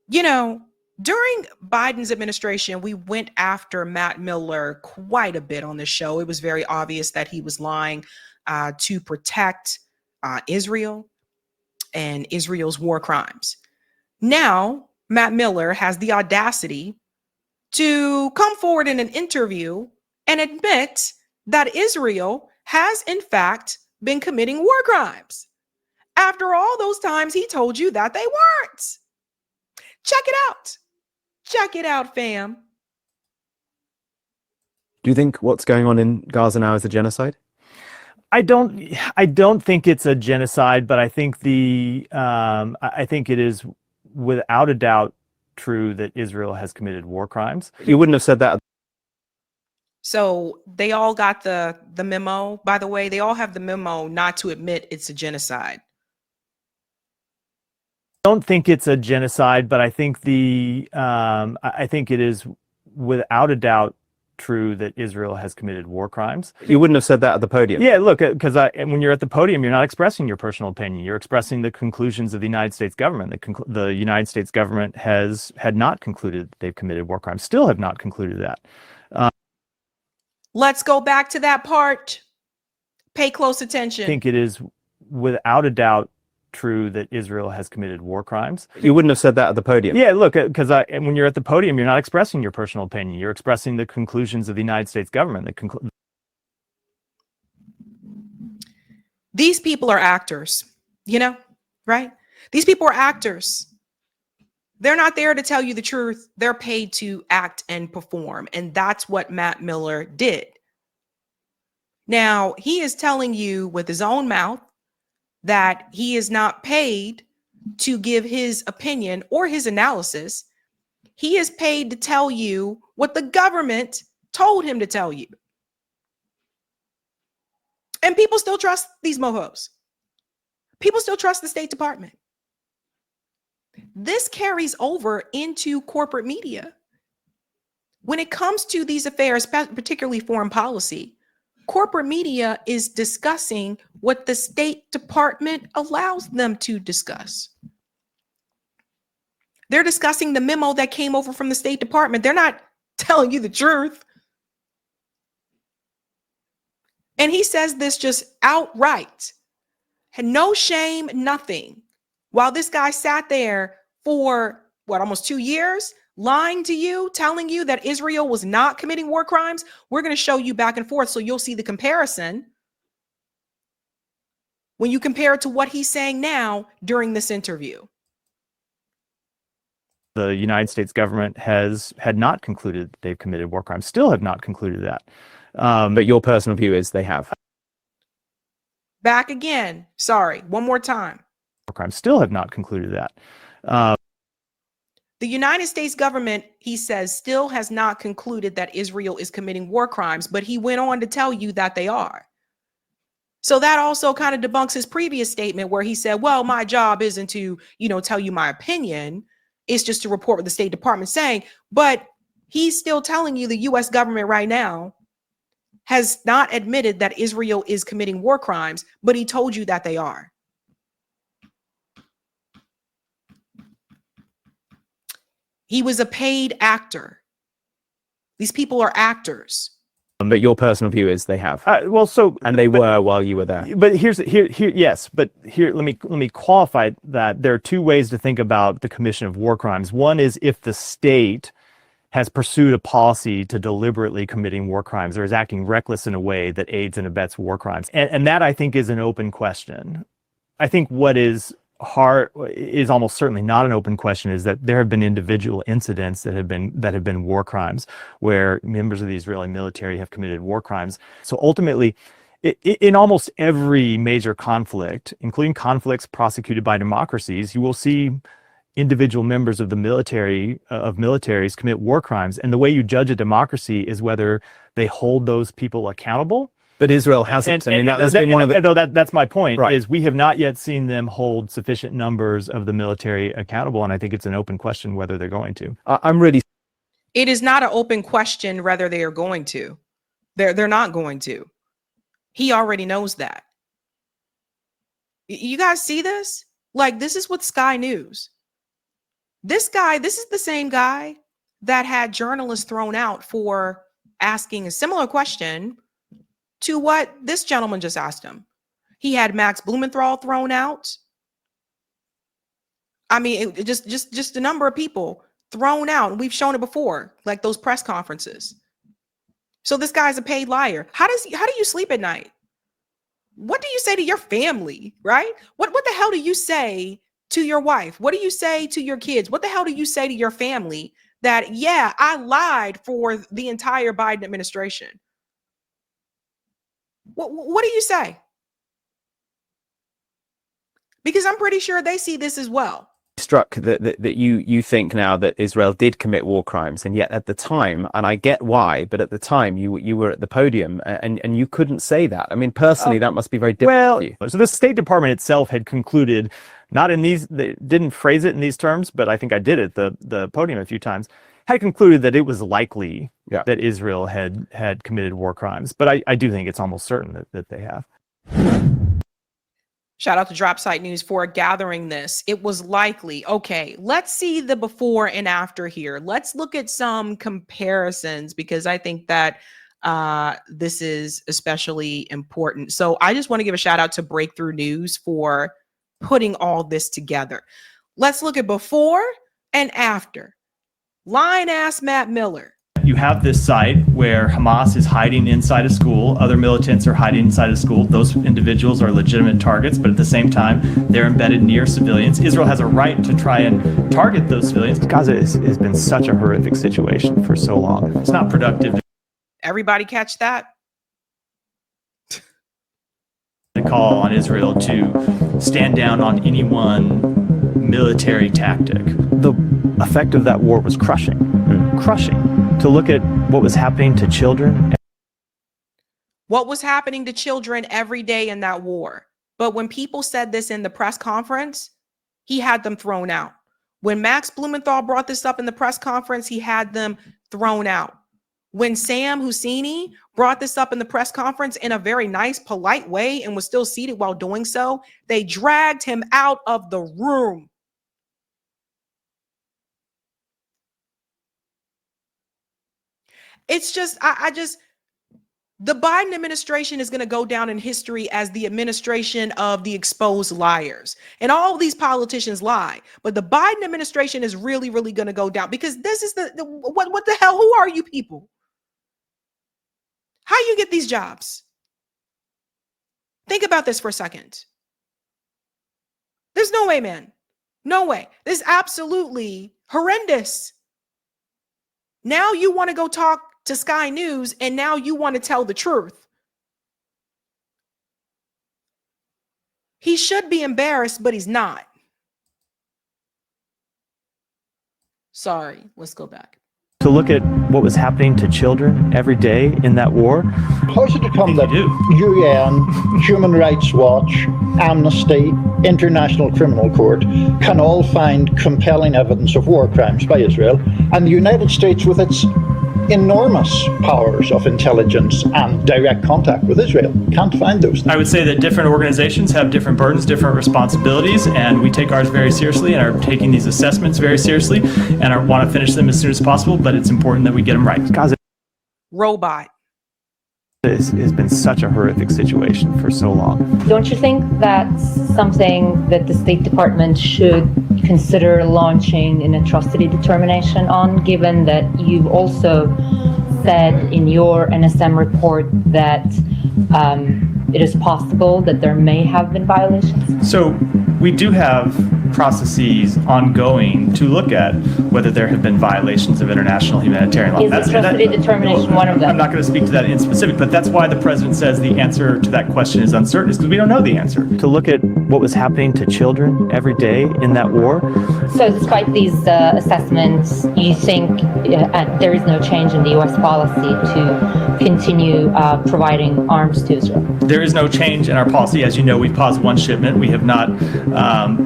You know, during Biden's administration, we went after Matt Miller quite a bit on the show. It was very obvious that he was lying to protect Israel and Israel's war crimes. Now, Matt Miller has the audacity to come forward in an interview and admit that Israel has, in fact, been committing war crimes. After all those times he told you that they weren't. Check it out. Check it out, fam. Do you think what's going on in Gaza now is a genocide? I don't think it's a genocide, but I think I think it is without a doubt true that Israel has committed war crimes. You wouldn't have said that. So they all got the memo. By the way, they all have the memo not to admit it's a genocide. I don't think it's a genocide, but I think I think it is without a doubt true that Israel has committed war crimes. You wouldn't have said that at the podium. Yeah, look, because when you're at the podium, you're not expressing your personal opinion. You're expressing the conclusions of the United States government. The United States government had not concluded they've committed war crimes, still have not concluded that. Let's go back to that part. Pay close attention. I think it is without a doubt true that Israel has committed war crimes. You wouldn't have said that at the podium. Yeah, look, because when you're at the podium, you're not expressing your personal opinion. You're expressing the conclusions of the United States government. These people are actors, right? These people are actors. They're not there to tell you the truth. They're paid to act and perform. And that's what Matt Miller did. Now, he is telling you with his own mouth that he is not paid to give his opinion or his analysis. He is paid to tell you what the government told him to tell you. And people still trust these mohos. People still trust the State Department. This carries over into corporate media. When it comes to these affairs, particularly foreign policy, corporate media is discussing what the State Department allows them to discuss. They're discussing the memo that came over from the State Department. They're not telling you the truth. And he says this just outright. Had no shame, nothing. While this guy sat there for, almost 2 years, lying to you, telling you that Israel was not committing war crimes, we're going to show you back and forth so you'll see the comparison when you compare it to what he's saying now during this interview. The United States government had not concluded they've committed war crimes, still have not concluded that. But your personal view is they have. Back again. Sorry, one more time. War crimes still have not concluded that. The United States government, he says, still has not concluded that Israel is committing war crimes, but he went on to tell you that they are. So that also kind of debunks his previous statement where he said, well, my job isn't to, tell you my opinion. It's just to report what the State Department's saying. But he's still telling you the U.S. government right now has not admitted that Israel is committing war crimes, but he told you that they are. He was a paid actor. These people are actors. But your personal view is they have. And they were while you were there. But yes. But here, let me qualify that. There are two ways to think about the commission of war crimes. One is if the state has pursued a policy to deliberately committing war crimes or is acting reckless in a way that aids and abets war crimes. And that, I think, is an open question. I think what is almost certainly not an open question is that there have been individual incidents that have been war crimes where members of the Israeli military have committed war crimes. So ultimately, in almost every major conflict, including conflicts prosecuted by democracies, you will see individual members of the militaries commit war crimes. And the way you judge a democracy is whether they hold those people accountable. But Israel hasn't. That's my point, right. Is we have not yet seen them hold sufficient numbers of the military accountable. And I think it's an open question whether they're going to. It is not an open question whether they are going to. They're not going to. He already knows that. You guys see this? Like, this is what Sky News. This is the same guy that had journalists thrown out for asking a similar question to what this gentleman just asked him. He had Max Blumenthal thrown out. I mean, just a number of people thrown out. And we've shown it before, like those press conferences. So this guy's a paid liar. How do you sleep at night? What do you say to your family, right? What the hell do you say to your wife? What do you say to your kids? What the hell do you say to your family that, yeah, I lied for the entire Biden administration? What do you say? Because I'm pretty sure they see this as well. Struck that you think now that Israel did commit war crimes, and yet at the time, and I get why, but at the time you were at the podium and you couldn't say that. I mean, personally, that must be very difficult. Well, so the State Department itself had concluded, not in these, they didn't phrase it in these terms, but I think I did at the podium a few times, had concluded that it was likely that Israel had committed war crimes. But I do think it's almost certain that they have. Shout out to Drop Site News for gathering this. It was likely. Okay, let's see the before and after here. Let's look at some comparisons because I think that this is especially important. So I just want to give a shout out to Breakthrough News for putting all this together. Let's look at before and after. Line ass Matt Miller. You have this site where Hamas is hiding inside a school. Other militants are hiding inside a school. Those individuals are legitimate targets, but at the same time, they're embedded near civilians. Israel has a right to try and target those civilians. Gaza has been such a horrific situation for so long. It's not productive. Everybody catch that? To call on Israel to stand down on any one military tactic. The effect of that war was crushing. Crushing. To look at what was happening to children. What was happening to children every day in that war. But when people said this in the press conference, he had them thrown out. When Max Blumenthal brought this up in the press conference, he had them thrown out. When Sam Husseini brought this up in the press conference in a very nice, polite way and was still seated while doing so, they dragged him out of the room. It's just, the Biden administration is going to go down in history as the administration of the exposed liars. And all these politicians lie. But the Biden administration is really, really going to go down because this is what the hell? Who are you people? How you get these jobs? Think about this for a second. There's no way, man. No way. This is absolutely horrendous. Now you want to go talk to Sky News, and now you want to tell the truth. He should be embarrassed, but he's not. Sorry, let's go back. To look at what was happening to children every day in that war. How is it to come that UN, Human Rights Watch, Amnesty, International Criminal Court can all find compelling evidence of war crimes by Israel, and the United States, with its enormous powers of intelligence and direct contact with Israel, can't find those things? I would say that different organizations have different burdens, different responsibilities, and we take ours very seriously and are taking these assessments very seriously and want to finish them as soon as possible, but it's important that we get them right. Gaza Robot. has been such a horrific situation for so long. Don't you think that's something that the State Department should consider launching an atrocity determination on, given that you've also said in your NSM report that it is possible that there may have been violations? So we do have processes ongoing to look at whether there have been violations of international humanitarian law. Is atrocity determination one of them? I'm not going to speak to that in specific, but that's why the president says the answer to that question is uncertain, is because we don't know the answer. To look at what was happening to children every day in that war. So despite these assessments, you think there is no change in the U.S. policy to continue providing arms to Israel? There is no change in our policy. As you know, we've paused one shipment. We have not,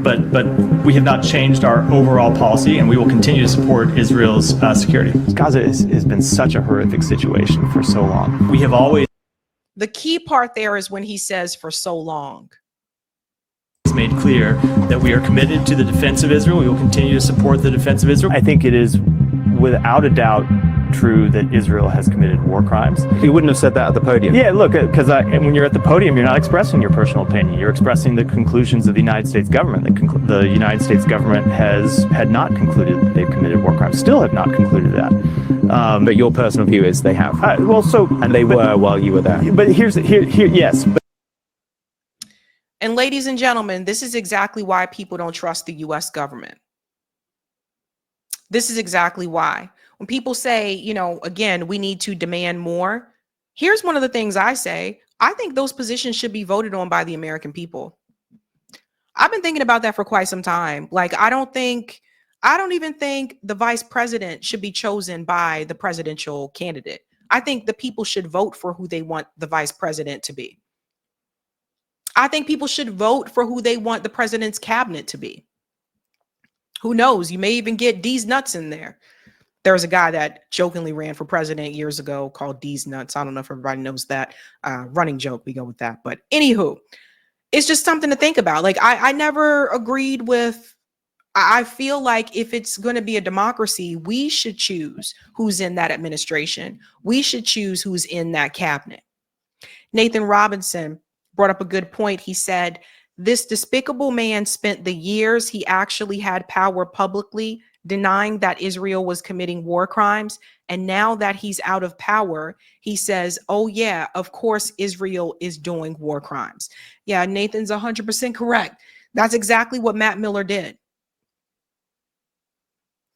but we have not changed our overall policy, and we will continue to support Israel's security. Gaza has been such a horrific situation for so long. We have always. The key part there is when he says for so long. made clear that we are committed to the defense of Israel. We will continue to support the defense of Israel. I think it is without a doubt true that Israel has committed war crimes. You wouldn't have said that at the podium. Yeah, look, because when you're at the podium, you're not expressing your personal opinion. You're expressing the conclusions of the United States government. The United States government had not concluded that they've committed war crimes. Still have not concluded that. But your personal view is they have. And they were while you were there. But yes. And ladies and gentlemen, this is exactly why people don't trust the US government. This is exactly why. When people say, you know, again, we need to demand more. Here's one of the things I say. I think those positions should be voted on by the American people. I've been thinking about that for quite some time. Like, I don't even think the vice president should be chosen by the presidential candidate. I think the people should vote for who they want the vice president to be. I think people should vote for who they want the president's cabinet to be. Who knows? You may even get D's nuts in there. There was a guy that jokingly ran for president years ago called D's nuts. I don't know if everybody knows that running joke. We go with that. But anywho, it's just something to think about. Like, I never agreed with, I feel like if it's going to be a democracy, we should choose who's in that administration. We should choose who's in that cabinet. Nathan Robinson brought up a good point. He said, this despicable man spent the years he actually had power publicly denying that Israel was committing war crimes. And now that he's out of power, he says, oh yeah, of course, Israel is doing war crimes. Yeah, Nathan's 100% correct. That's exactly what Matt Miller did.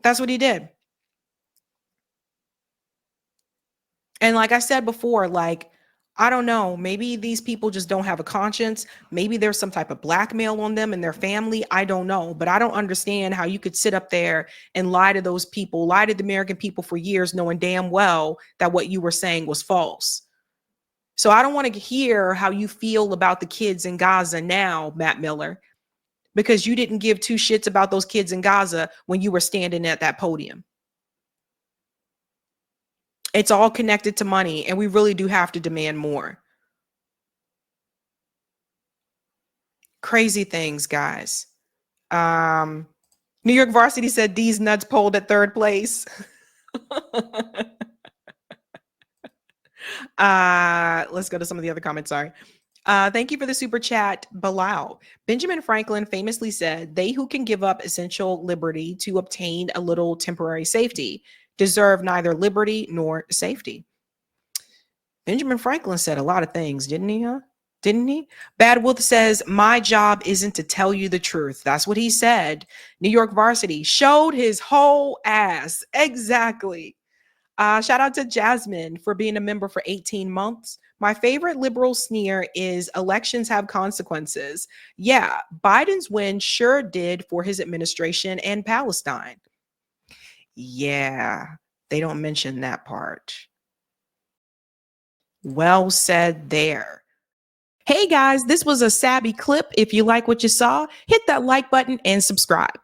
That's what he did. And like I said before, like, I don't know, maybe these people just don't have a conscience. Maybe there's some type of blackmail on them and their family. I don't know, but I don't understand how you could sit up there and lie to those people, lie to the American people for years, knowing damn well that what you were saying was false. So I don't want to hear how you feel about the kids in Gaza now, Matt Miller, because you didn't give two shits about those kids in Gaza when you were standing at that podium. It's all connected to money, and we really do have to demand more. Crazy things, guys. New York Varsity said D's nuts polled at third place. Let's go to some of the other comments. Sorry. Thank you for the super chat, Bilal. Benjamin Franklin famously said, they who can give up essential liberty to obtain a little temporary safety deserve neither liberty nor safety. Benjamin Franklin said a lot of things, didn't he? Didn't he? Bad Wolf says, my job isn't to tell you the truth. That's what he said. New York Varsity showed his whole ass. Exactly. Shout out to Jasmine for being a member for 18 months. My favorite liberal sneer is elections have consequences. Yeah, Biden's win sure did for his administration and Palestine. Yeah, they don't mention that part. Well said there. Hey guys, this was a Sabby clip. If you like what you saw, hit that like button and subscribe.